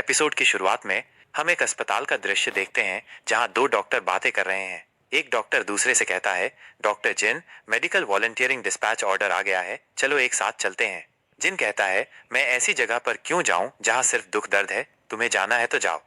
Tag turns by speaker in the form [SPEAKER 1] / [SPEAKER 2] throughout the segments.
[SPEAKER 1] Episode की शुरुआत में हम एक अस्पताल का दृश्य देखते हैं जहां दो डॉक्टर बातें कर रहे हैं। एक डॉक्टर दूसरे से कहता है, डॉक्टर जिन, मेडिकल वॉलंटियरिंग डिस्पैच ऑर्डर आ गया है, चलो एक साथ चलते हैं। जिन कहता है, मैं ऐसी जगह पर क्यों जाऊं जहां सिर्फ दुख दर्द है, तुम्हें जाना है तो जाओ।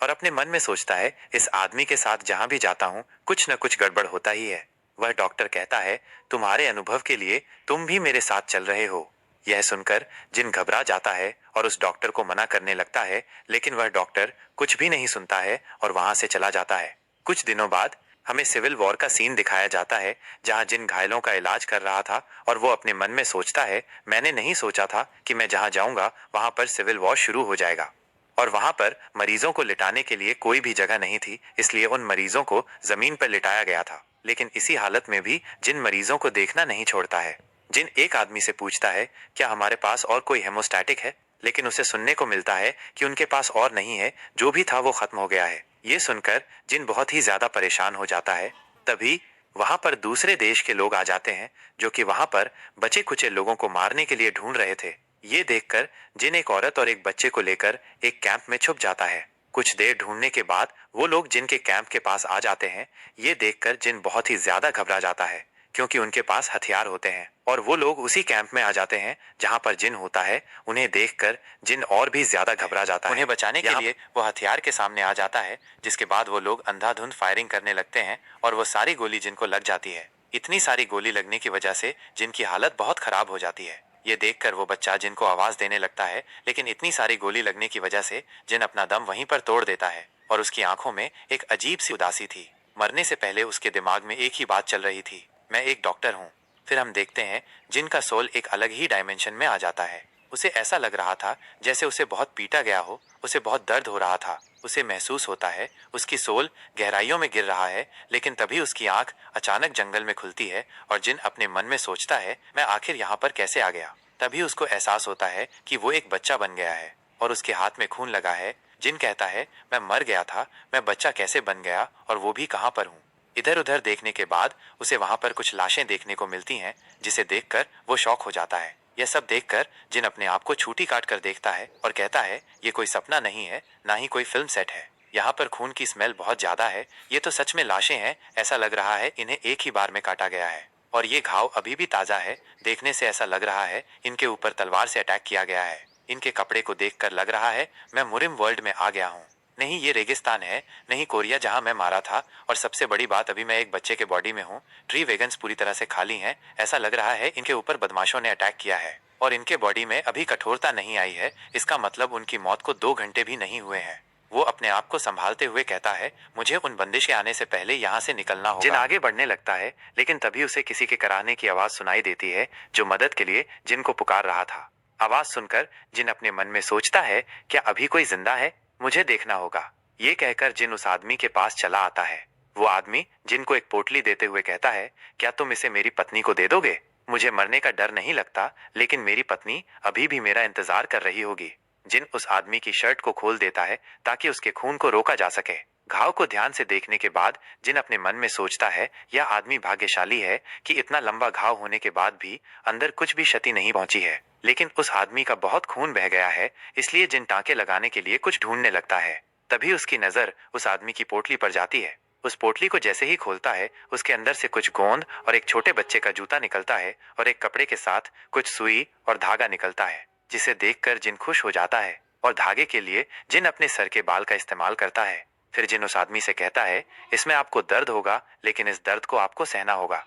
[SPEAKER 1] और अपने मन में सोचता है, इस आदमी के साथ जहां भी जाता हूं कुछ न कुछ गड़बड़ होता ही है। वह डॉक्टर कहता है, तुम्हारे अनुभव के लिए तुम भी मेरे साथ चल रहे हो। यह सुनकर जिन घबरा जाता है और उस डॉक्टर को मना करने लगता है, लेकिन वह डॉक्टर कुछ भी नहीं सुनता है और वहां से चला जाता है। कुछ दिनों बाद हमें सिविल वॉर का सीन दिखाया जाता है जहां जिन घायलों का इलाज कर रहा था और वो अपने मन में सोचता है, मैंने नहीं सोचा था कि मैं जहां जाऊंगा वहां पर सिविल वॉर शुरू हो जाएगा। और वहां पर मरीजों को लिटाने के लिए कोई भी जगह नहीं थी, इसलिए उन मरीजों को जमीन पर लिटाया गया था। लेकिन इसी हालत में भी जिन मरीजों को देखना नहीं छोड़ता है। जिन एक आदमी से पूछता है, क्या हमारे पास और कोई हेमोस्टैटिक है, लेकिन उसे सुनने को मिलता है कि उनके पास और नहीं है, जो भी था वो खत्म हो गया है। ये सुनकर जिन बहुत ही ज्यादा परेशान हो जाता है। तभी वहां पर दूसरे देश के लोग आ जाते हैं जो कि वहां पर बचे खुचे लोगों को मारने के लिए ढूंढ रहे थे। ये देखकर जिन एक औरत और एक बच्चे को लेकर एक कैंप में छुप जाता है। कुछ देर ढूंढने के बाद वो लोग जिन के कैंप के पास आ जाते हैं। ये देखकर जिन बहुत ही ज्यादा घबरा जाता है क्योंकि उनके पास हथियार होते हैं और वो लोग उसी कैंप में आ जाते हैं जहां पर जिन होता है। उन्हें देखकर जिन और भी ज्यादा घबरा जाता है। उन्हें बचाने के लिए वो हथियार के सामने आ जाता है, जिसके बाद वो लोग अंधाधुंध फायरिंग करने लगते हैं और वो सारी गोली जिनको लग जाती है। इतनी सारी गोली लगने की वजह से जिनकी हालत बहुत खराब हो जाती है। ये देखकर वो बच्चा जिनको आवाज देने लगता है, लेकिन इतनी सारी गोली लगने की वजह से जिन अपना दम वहीं पर तोड़ देता है और उसकी आंखों में एक अजीब सी उदासी थी। मरने से पहले उसके दिमाग में एक ही बात चल रही थी, मैं एक डॉक्टर हूँ। फिर हम देखते हैं जिनका सोल एक अलग ही डायमेंशन में आ जाता है। उसे ऐसा लग रहा था जैसे उसे बहुत पीटा गया हो, उसे बहुत दर्द हो रहा था। उसे महसूस होता है उसकी सोल गहराइयों में गिर रहा है, लेकिन तभी उसकी आंख अचानक जंगल में खुलती है और जिन अपने मन में सोचता है, मैं आखिर यहाँ पर कैसे आ गया। तभी उसको एहसास होता है कि वो एक बच्चा बन गया है और उसके हाथ में खून लगा है। जिन कहता है, मैं मर गया था, मैं बच्चा कैसे बन गया और वो भी कहाँ पर हूँ। इधर उधर देखने के बाद उसे वहां पर कुछ लाशें देखने को मिलती हैं, जिसे देखकर वो शॉक हो जाता है। यह सब देखकर जिन अपने आप को छूटी काट कर देखता है और कहता है, ये कोई सपना नहीं है, ना ही कोई फिल्म सेट है। यहाँ पर खून की स्मेल बहुत ज्यादा है, ये तो सच में लाशें हैं। ऐसा लग रहा है इन्हें एक ही बार में काटा गया है और ये घाव अभी भी ताजा है। देखने से ऐसा लग रहा है इनके ऊपर तलवार से अटैक किया गया है। इनके कपड़े को देखकर लग रहा है मैं मुरिम वर्ल्ड में आ गया हूँ। नहीं ये रेगिस्तान है, नहीं कोरिया जहां मैं मारा था। और सबसे बड़ी बात, अभी मैं एक बच्चे के बॉडी में हूँ। ट्री वेगन्स पूरी तरह से खाली हैं। ऐसा लग रहा है इनके ऊपर बदमाशों ने अटैक किया है और इनके बॉडी में अभी कठोरता नहीं आई है। इसका मतलब उनकी मौत को 2 घंटे भी नहीं हुए हैं। वो अपने आप को संभालते हुए कहता है, मुझे उन बंदिश के आने से पहले यहाँ से निकलना होगा। जिन आगे बढ़ने लगता है, लेकिन तभी उसे किसी के कराहने की आवाज सुनाई देती है जो मदद के लिए जिन को पुकार रहा था। आवाज सुनकर जिन अपने मन में सोचता है, क्या अभी कोई जिंदा है, मुझे देखना होगा। ये कहकर जिन उस आदमी के पास चला आता है। वो आदमी जिन को एक पोटली देते हुए कहता है, क्या तुम इसे मेरी पत्नी को दे दोगे। मुझे मरने का डर नहीं लगता, लेकिन मेरी पत्नी अभी भी मेरा इंतजार कर रही होगी। जिन उस आदमी की शर्ट को खोल देता है ताकि उसके खून को रोका जा सके। घाव को ध्यान से देखने के बाद जिन अपने मन में सोचता है, यह आदमी भाग्यशाली है कि इतना लंबा घाव होने के बाद भी अंदर कुछ भी क्षति नहीं पहुंची है। लेकिन उस आदमी का बहुत खून बह गया है, इसलिए जिन टांके लगाने के लिए कुछ ढूंढने लगता है। तभी उसकी नजर उस आदमी की पोटली पर जाती है। उस पोटली को जैसे ही खोलता है, उसके अंदर से कुछ गोंद और एक छोटे बच्चे का जूता निकलता है और एक कपड़े के साथ कुछ सुई और धागा निकलता है, जिसे देखकर जिन खुश हो जाता है और धागे के लिए जिन अपने सर के बाल का इस्तेमाल करता है। फिर जिन उस आदमी से कहता है, इसमें आपको दर्द होगा, लेकिन इस दर्द को आपको सहना होगा।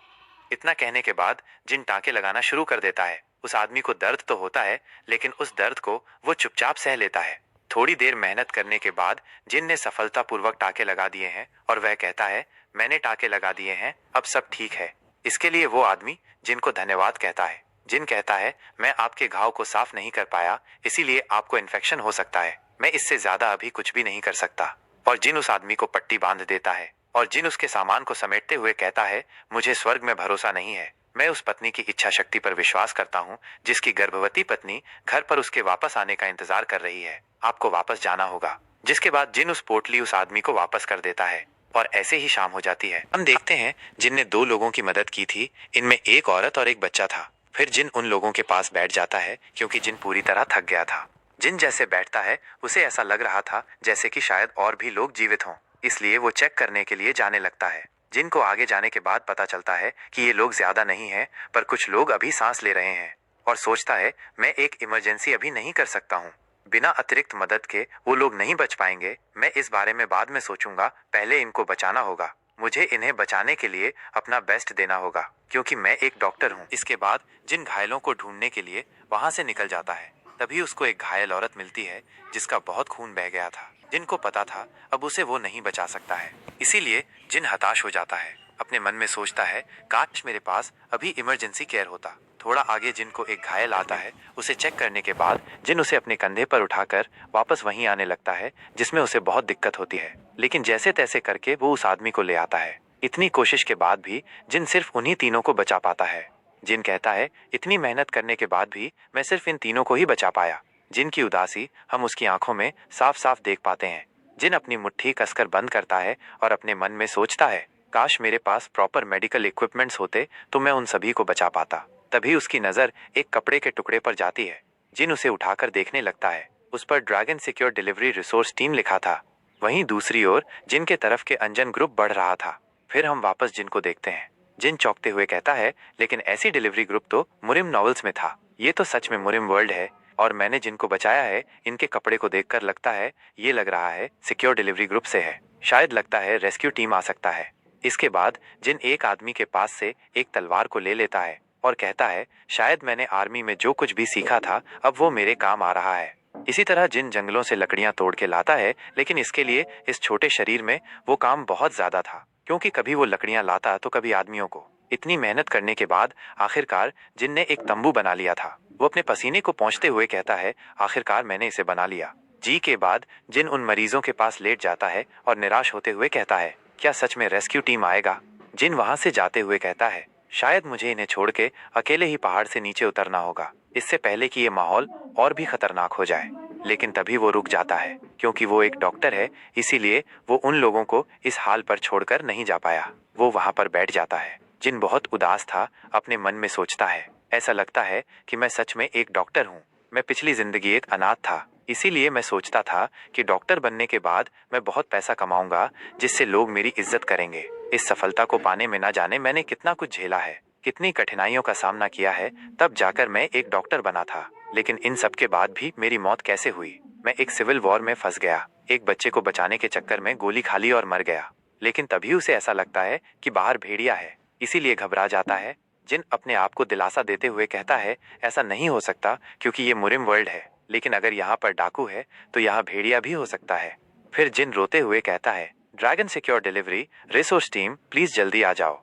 [SPEAKER 1] इतना कहने के बाद जिन टांके लगाना शुरू कर देता है। उस आदमी को दर्द तो होता है, लेकिन उस दर्द को वो चुपचाप सह लेता है। थोड़ी देर मेहनत करने के बाद जिन ने सफलतापूर्वक टाके लगा दिए हैं और वह कहता है, मैंने टाके लगा दिए हैं, अब सब ठीक है। इसके लिए वो आदमी जिन को धन्यवाद कहता है। जिन कहता है, मैं आपके घाव को साफ नहीं कर पाया, इसीलिए आपको इन्फेक्शन हो सकता है। मैं इससे ज्यादा अभी कुछ भी नहीं कर सकता। और जिन उस आदमी को पट्टी बांध देता है और जिन उसके सामान को समेटते हुए कहता है, मुझे स्वर्ग में भरोसा नहीं है, मैं उस पत्नी की इच्छा शक्ति पर विश्वास करता हूँ जिसकी गर्भवती पत्नी घर पर उसके वापस आने का इंतजार कर रही है। आपको वापस जाना होगा। जिसके बाद जिन उस पोटली उस आदमी को वापस कर देता है और ऐसे ही शाम हो जाती है। हम देखते हैं जिन ने 2 लोगों की मदद की थी, इनमें एक औरत और एक बच्चा था। फिर जिन उन लोगों के पास बैठ जाता है क्योंकि जिन पूरी तरह थक गया था। जिन जैसे बैठता है उसे ऐसा लग रहा था जैसे कि शायद और भी लोग जीवित हों, इसलिए वो चेक करने के लिए जाने लगता है। जिन को आगे जाने के बाद पता चलता है कि ये लोग ज्यादा नहीं हैं, पर कुछ लोग अभी सांस ले रहे हैं, और सोचता है मैं एक इमरजेंसी अभी नहीं कर सकता हूँ। बिना अतिरिक्त मदद के वो लोग नहीं बच पाएंगे। मैं इस बारे में बाद में सोचूंगा, पहले इनको बचाना होगा। मुझे इन्हें बचाने के लिए अपना बेस्ट देना होगा, क्योंकि मैं एक डॉक्टर हूँ। इसके बाद जिन घायलों को ढूंढने के लिए वहां से निकल जाता है। तभी उसको एक घायल औरत मिलती है जिसका बहुत खून बह गया था। जिनको पता था अब उसे वो नहीं बचा सकता है, इसीलिए जिन हताश हो जाता है। अपने मन में सोचता है काश मेरे पास अभी इमरजेंसी केयर होता। थोड़ा आगे जिन को एक घायल आता है, उसे चेक करने के बाद जिन उसे अपने कंधे पर उठाकर वापस वहीं आने लगता है जिसमें उसे बहुत दिक्कत होती है, लेकिन जैसे तैसे करके वो उस आदमी को ले आता है। इतनी कोशिश के बाद भी जिन सिर्फ उन्हीं तीनों को बचा पाता है। जिन कहता है इतनी मेहनत करने के बाद भी मैं सिर्फ इन तीनों को ही बचा पाया। जिन की उदासी हम उसकी आंखों में साफ साफ देख पाते हैं। जिन अपनी मुट्ठी कसकर बंद करता है और अपने मन में सोचता है काश मेरे पास प्रॉपर मेडिकल इक्विपमेंट्स होते तो मैं उन सभी को बचा पाता। तभी उसकी नजर एक कपड़े के टुकड़े पर जाती है। जिन उसे उठाकर देखने लगता है। उस पर dragon secure delivery resource team लिखा था। वहीं दूसरी ओर जिन के तरफ के अंजन ग्रुप बढ़ रहा था। फिर हम वापस जिन को देखते हैं। जिन चौंकते हुए कहता है लेकिन ऐसी डिलीवरी ग्रुप तो मुरिम नॉवेल्स में था। ये तो सच में मुरिम वर्ल्ड है, और मैंने जिनको बचाया है इनके कपड़े को देखकर लगता है ये लग रहा है सिक्योर डिलीवरी ग्रुप से है। शायद लगता है रेस्क्यू टीम आ सकता है। इसके बाद जिन एक आदमी के पास से एक तलवार को ले लेता है और कहता है शायद मैंने आर्मी में जो कुछ भी सीखा था अब वो मेरे काम आ रहा है। इसी तरह जिन जंगलों से लकड़ियां तोड़ के लाता है, लेकिन इसके लिए इस छोटे शरीर में वो काम बहुत ज्यादा था, क्योंकि कभी वो लकड़ियां लाता तो कभी आदमियों को। इतनी मेहनत करने के बाद आखिरकार जिन ने एक तंबू बना लिया था। वो अपने पसीने को पोंछते हुए कहता है आखिरकार मैंने इसे बना लिया। जी के बाद जिन उन मरीजों के पास लेट जाता है और निराश होते हुए कहता है क्या सच में रेस्क्यू टीम आएगा। जिन वहां से जाते हुए कहता है शायद मुझे इन्हें छोड़ के अकेले ही पहाड़ से नीचे उतरना होगा, इससे पहले कि ये माहौल और भी खतरनाक हो जाए। लेकिन तभी वो रुक जाता है, क्योंकि वो एक डॉक्टर है, इसीलिए वो उन लोगों को इस हाल पर छोड़कर नहीं जा पाया। वो वहां पर बैठ जाता है। जिन बहुत उदास था, अपने मन में सोचता है ऐसा लगता है कि मैं सच में एक डॉक्टर हूँ। मैं पिछली जिंदगी एक अनाथ था, इसीलिए मैं सोचता था कि डॉक्टर बनने के बाद मैं बहुत पैसा कमाऊंगा जिससे लोग मेरी इज्जत करेंगे। इस सफलता को पाने में ना जाने मैंने कितना कुछ झेला है, कितनी कठिनाइयों का सामना किया है, तब जाकर मैं एक डॉक्टर बना था। लेकिन इन सब के बाद भी मेरी मौत कैसे हुई। मैं एक सिविल वॉर में फंस गया, एक बच्चे को बचाने के चक्कर में गोली खा ली और मर गया। लेकिन तभी उसे ऐसा लगता है कि बाहर भेड़िया है, इसीलिए घबरा जाता है। जिन अपने आप को दिलासा देते हुए कहता है ऐसा नहीं हो सकता, क्योंकि ये मुरिम वर्ल्ड है, लेकिन अगर यहाँ पर डाकू है तो यहाँ भेड़िया भी हो सकता है। फिर जिन रोते हुए कहता है dragon secure delivery resource team please जल्दी आ जाओ।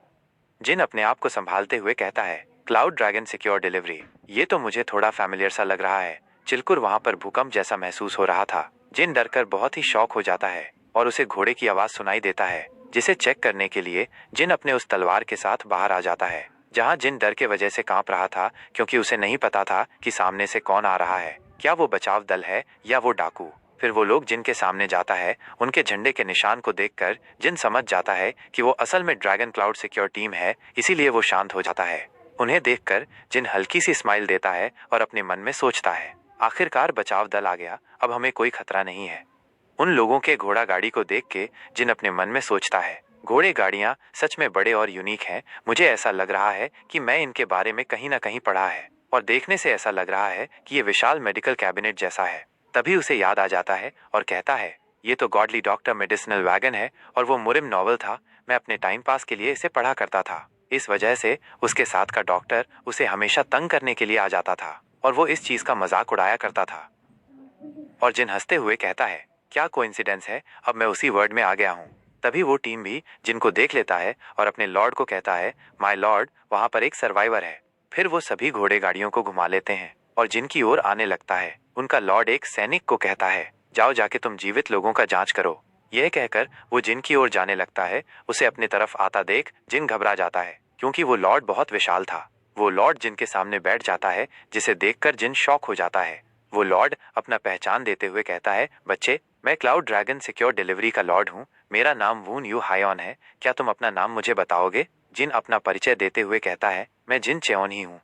[SPEAKER 1] जिन अपने आप को संभालते हुए कहता है क्लाउड ड्रैगन सिक्योर डिलीवरी, ये तो मुझे थोड़ा फैमिलियर सा लग रहा है। चिलकुर वहां पर भूकंप जैसा महसूस हो रहा था। जिन डरकर बहुत ही शौक हो जाता है और उसे घोड़े की आवाज सुनाई देता है, जिसे चेक करने के लिए जिन अपने उस तलवार के साथ बाहर आ जाता है। जहां जिन डर के वजह से कांप रहा था, क्योंकि उसे नहीं पता था कि सामने से कौन आ रहा है, क्या वो बचाव दल है या वो डाकू। फिर वो लोग जिनके सामने जाता है, उनके झंडे के निशान को देखकर जिन समझ जाता है कि वो असल में ड्रैगन क्लाउड सिक्योर टीम है, इसीलिए वो शांत हो जाता है। उन्हें देखकर जिन हल्की सी स्माइल देता है और अपने मन में सोचता है आखिरकार बचाव दल आ गया, अब हमें कोई खतरा नहीं है। उन लोगों के घोड़ा गाड़ी को देख के जिन अपने मन में सोचता है घोड़े गाड़ियां सच में बड़े और यूनिक हैं। मुझे ऐसा लग रहा है कि मैं इनके बारे में कहीं ना कहीं पढ़ा है, और देखने से ऐसा लग रहा है कि ये विशाल मेडिकल कैबिनेट जैसा है। तभी उसे याद आ जाता है और कहता है ये तो गॉडली डॉक्टर मेडिसिनल वैगन है, और वो मुरिम नॉवल था। मैं अपने टाइम पास के लिए इसे पढ़ा करता था। इस वजह से उसके साथ का डॉक्टर उसे हमेशा तंग करने के लिए आ जाता था, और वो इस चीज का मजाक उड़ाया करता था। और जिन हंसते हुए कहता है क्या कोइंसिडेंस है, अब मैं उसी वर्ड में आ गया हूँ। तभी वो टीम भी जिनको देख लेता है और अपने लॉर्ड को कहता है माय लॉर्ड, वहां पर एक सर्वाइवर है। फिर वो सभी घोड़े गाड़ियों को घुमा लेते हैं और जिनकी ओर आने लगता है। उनका लॉर्ड एक सैनिक को कहता है जाओ जाके तुम जीवित लोगों का जांच करो। यह कहकर वो जिन की ओर जाने लगता है। उसे अपनी तरफ आता देख जिन घबरा जाता है, क्योंकि वो लॉर्ड बहुत विशाल था। वो लॉर्ड जिन के सामने बैठ जाता है, जिसे देखकर जिन शॉक हो जाता है। वो लॉर्ड अपना पहचान देते हुए कहता है बच्चे, मैं क्लाउड ड्रैगन सिक्योर डिलीवरी का लॉर्ड हूँ। मेरा नाम वून यू हायोन है। क्या तुम अपना नाम मुझे बताओगे। जिन अपना परिचय देते हुए कहता है मैं जिन चेओन ही हूँ।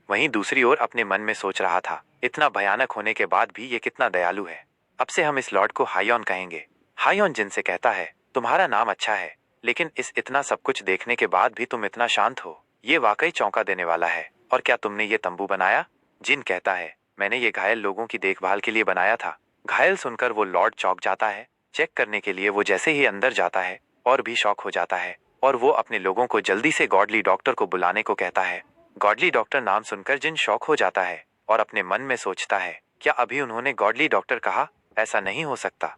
[SPEAKER 1] वहीं दूसरी ओर अपने मन में सोच रहा था, इतना भयानक होने के बाद भी ये कितना दयालु है। अब से हम इस लॉर्ड को हाइऑन कहेंगे। हाइऑन जिन से कहता है, तुम्हारा नाम अच्छा है, लेकिन इस इतना सब कुछ देखने के बाद भी तुम इतना शांत हो, ये वाकई चौंका देने वाला है। और क्या तुमने ये तंबू बनाया? जिन कहता है, मैंने ये घायल लोगों की देखभाल के लिए बनाया था। घायल सुनकर वो लॉर्ड चौंक जाता है। चेक करने के लिए वो जैसे ही अंदर जाता है और भी शॉक हो जाता है, और वो अपने लोगों को जल्दी से गॉडली डॉक्टर को बुलाने को कहता है। गॉडली डॉक्टर नाम सुनकर जिन शॉक हो जाता है और अपने मन में सोचता है, क्या अभी उन्होंने गॉडली डॉक्टर कहा? ऐसा नहीं हो सकता।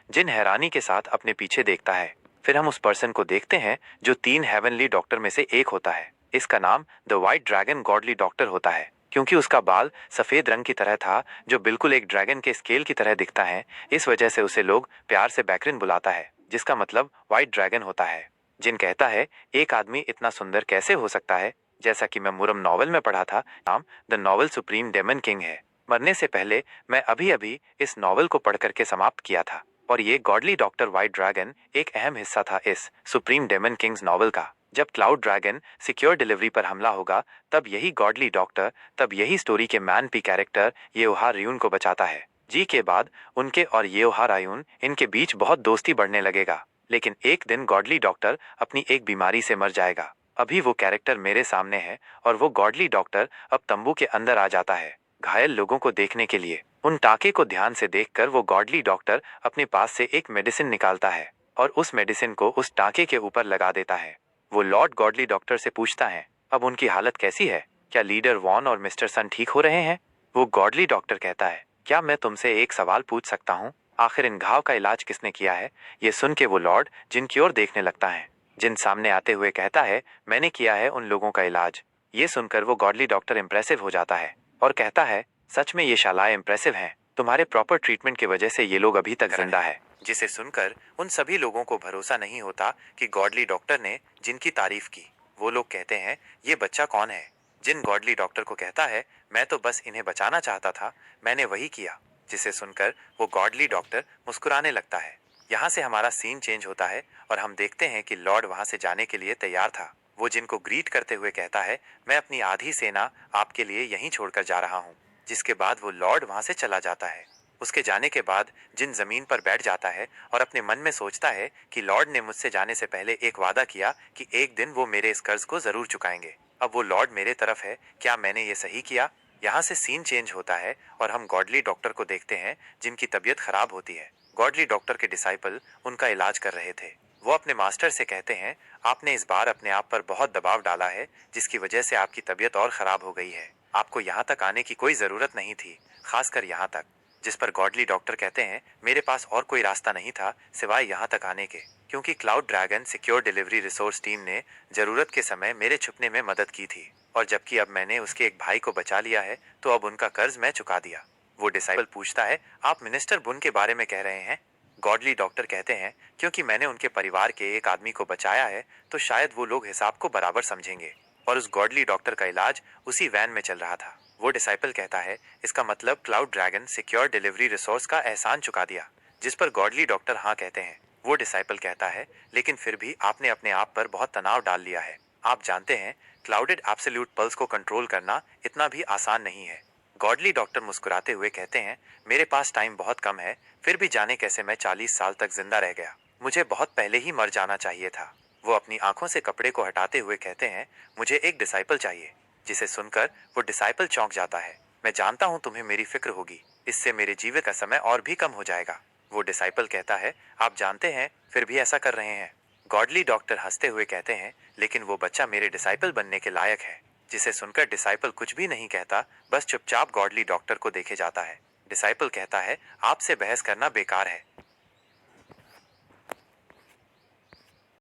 [SPEAKER 1] जिन हैरानी के साथ अपने पीछे देखता है। फिर हम उस पर्सन को देखते हैं जो 3 हेवनली डॉक्टर में से एक होता है। इसका नाम the white dragon godly doctor होता है, क्योंकि उसका बाल सफेद रंग की तरह था, जो बिल्कुल एक ड्रैगन के स्केल की तरह दिखता है। इस वजह से उसे लोग प्यार से बैकरिन बुलाता है, जिसका मतलब व्हाइट ड्रैगन होता है। जिन कहता है, एक आदमी इतना सुंदर कैसे हो सकता है? जैसा कि मैं मुरम नॉवल में पढ़ा था, नाम the novel supreme daemon king है। मरने से पहले मैं अभी अभी इस नॉवल को पढ़ करके समाप्त किया था, और ये गॉडली डॉक्टर व्हाइट ड्रैगन एक अहम हिस्सा था इस सुप्रीम डेमन किंग्स नॉवल का। जब क्लाउड ड्रैगन सिक्योर डिलीवरी पर हमला होगा, तब यही गॉडली डॉक्टर, तब यही स्टोरी के मैन पी कैरेक्टर येओहार रियून को बचाता है। जी के बाद उनके और येओहार आयुन इनके बीच बहुत दोस्ती बढ़ने लगेगा, लेकिन एक दिन गॉडली डॉक्टर अपनी एक बीमारी से मर जाएगा। अभी वो कैरेक्टर मेरे सामने है, और वो गॉडली डॉक्टर अब तंबू के अंदर आ जाता है घायल लोगों को देखने के लिए। उन टाके को ध्यान से देखकर वो गॉडली डॉक्टर अपने पास से एक मेडिसिन निकालता है और उस मेडिसिन को उस टाके के ऊपर लगा देता है। वो लॉर्ड गॉडली डॉक्टर से पूछता है, अब उनकी हालत कैसी है? क्या लीडर वॉन और मिस्टर सन ठीक हो रहे हैं? वो गॉडली डॉक्टर कहता है, क्या मैं तुमसे एक सवाल पूछ सकता हूँ? आखिर इन घाव का इलाज किसने किया है? ये सुन के वो लॉर्ड जिन की ओर देखने लगता है। जिन सामने आते हुए कहता है, मैंने किया है उन लोगों का इलाज। ये सुनकर वो गॉडली डॉक्टर इम्प्रेसिव हो जाता है और कहता है, सच में ये शालाएं इम्प्रेसिव हैं। तुम्हारे प्रॉपर ट्रीटमेंट की वजह से ये लोग अभी तक जिंदा है। जिसे सुनकर उन सभी लोगों को भरोसा नहीं होता कि गॉडली डॉक्टर ने जिनकी तारीफ की। वो लोग कहते हैं, ये बच्चा कौन है? जिन गॉडली डॉक्टर को कहता है, मैं तो बस इन्हें बचाना चाहता था, मैंने वही किया। जिसे सुनकर वो गॉडली डॉक्टर मुस्कुराने लगता है। यहाँ से हमारा सीन चेंज होता है और हम देखते हैं कि लॉर्ड वहां से जाने के लिए तैयार था। वो जिनको ग्रीट करते हुए कहता है, मैं अपनी आधी सेना आपके लिए यहीं छोड़कर जा रहा हूँ। जिसके बाद वो लॉर्ड वहां से चला जाता है। उसके जाने के बाद जिन जमीन पर बैठ जाता है और अपने मन में सोचता है कि लॉर्ड ने मुझसे जाने से पहले एक वादा किया कि एक दिन वो मेरे इस कर्ज को जरूर चुकाएंगे। अब वो लॉर्ड मेरे तरफ है, क्या मैंने ये सही किया? यहाँ से सीन चेंज होता है और हम गॉडली डॉक्टर को देखते हैं, जिनकी तबीयत खराब होती है। गॉडली डॉक्टर के डिसाइपल उनका इलाज कर रहे थे। वो अपने मास्टर से कहते हैं, आपने इस बार अपने आप पर बहुत दबाव डाला है, जिसकी वजह से आपकी तबीयत और खराब हो गई है। आपको यहाँ तक आने की कोई जरूरत नहीं थी, खासकर यहाँ तक। जिस पर गॉडली डॉक्टर कहते हैं, मेरे पास और कोई रास्ता नहीं था सिवाय यहाँ तक आने के, क्योंकि cloud dragon secure delivery resource team ने जरूरत के समय मेरे छुपने में मदद की थी, और जबकि अब मैंने उसके एक भाई को बचा लिया है, तो अब उनका कर्ज मैं चुका दिया। वो डिसाइपल पूछता है, आप मिनिस्टर बुन के बारे में कह रहे हैं? गॉडली डॉक्टर कहते हैं, क्योंकि मैंने उनके परिवार के एक आदमी को बचाया है, तो शायद वो लोग हिसाब को बराबर समझेंगे। और उस गॉडली डॉक्टर का इलाज उसी वैन में चल रहा था। वो डिसाइपल कहता है, इसका मतलब cloud dragon secure delivery resource का एहसान चुका दिया। जिस पर गॉडली डॉक्टर हाँ कहते हैं। वो डिसाइपल कहता है, लेकिन फिर भी आपने अपने आप पर बहुत तनाव डाल लिया है। आप जानते हैं, क्लाउडेड एब्सोल्यूट पल्स को कंट्रोल करना इतना भी आसान नहीं है। गॉडली डॉक्टर मुस्कुराते हुए कहते हैं, मेरे पास टाइम बहुत कम है, फिर भी जाने कैसे मैं 40 साल तक जिंदा रह गया। मुझे बहुत पहले ही मर जाना चाहिए था। वो अपनी आंखों से कपड़े को हटाते हुए कहते हैं, मुझे एक डिसाइपल चाहिए। जिसे सुनकर वो डिसाइपल चौंक जाता है। मैं जानता हूँ तुम्हें मेरी फिक्र होगी, इससे मेरे जीवन का समय और भी कम हो जाएगा। वो डिसाइपल कहता है, आप जानते हैं फिर भी ऐसा कर रहे हैं। गॉडली डॉक्टर हंसते हुए कहते हैं, लेकिन वो बच्चा मेरे डिसाइपल बनने के लायक है। जिसे सुनकर डिसाइपल कुछ भी नहीं कहता, बस चुपचाप गॉडली डॉक्टर को देखे जाता है। डिसाइपल कहता है, आपसे बहस करना बेकार है,